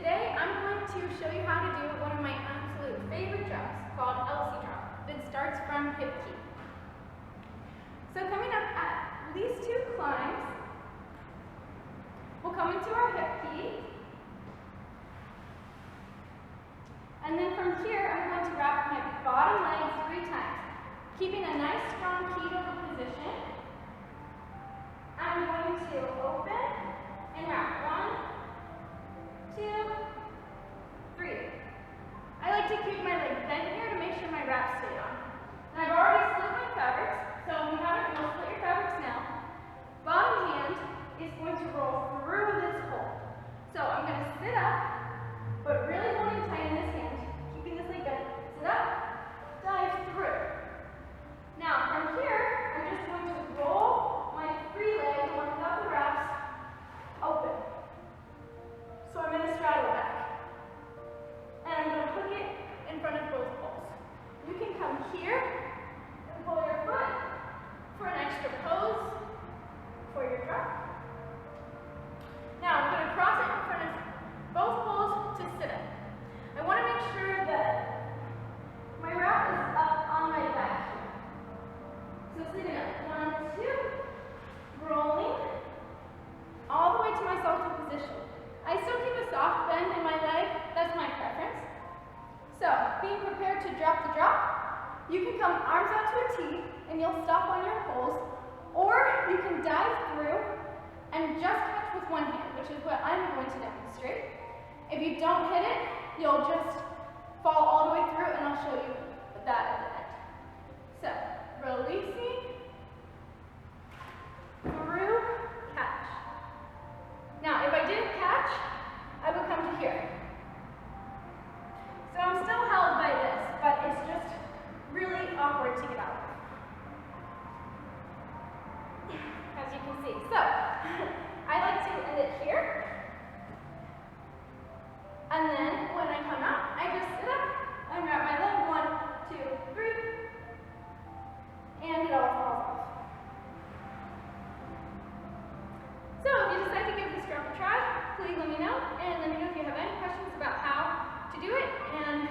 today I'm going to show you how to do one of my absolute favorite drops called Elsie drop that starts from hip key. So coming up at these two climbs, we'll come into our hip key. And then from here, I'm going to wrap my bottom leg 3 times, keeping a nice strong keyed over position. I'm going to open and wrap 1, 2, 3. I like to keep my leg bent here to make sure my wraps stay on. And I've already split my fabrics, so if you haven't, you'll split your fabrics now. Bottom hand is going to roll through this hole. So I'm going to sit up, but really holding tight in this hand, keeping this leg bent. Sit up, dive through. Now from here, I'm just going to roll my free leg, the one without the wraps, open. So I'm going to straddle back. And I'm going to hook it in front of both poles. You can come here and pull your foot for an extra pose for your drop. Now I'm going to cross it in front of both poles to sit up. I want to make sure that my wrap is up on my back here. So sitting up, 1, 2, rolling all the way to my salto position. I still keep a soft bend in my leg, that's my preference. So, being prepared to drop the drop, you can come arms out to a T and you'll stop on your poles, or you can dive through and just catch with one hand, which is what I'm going to demonstrate. If you don't hit it, you'll just fall all the way through, and I'll show you that at the end. So, releasing, through, catch. Now, if I didn't catch, I would come to here. So I'm still held by this, but it's just really awkward to get out of, as you can see. So, I like to end it here. And then when I come out, I just sit up and wrap my leg 1, 2, 3, and it all falls off. So if you decide to give this drop a try, please let me know, and let me know if you have any questions about how to do it, and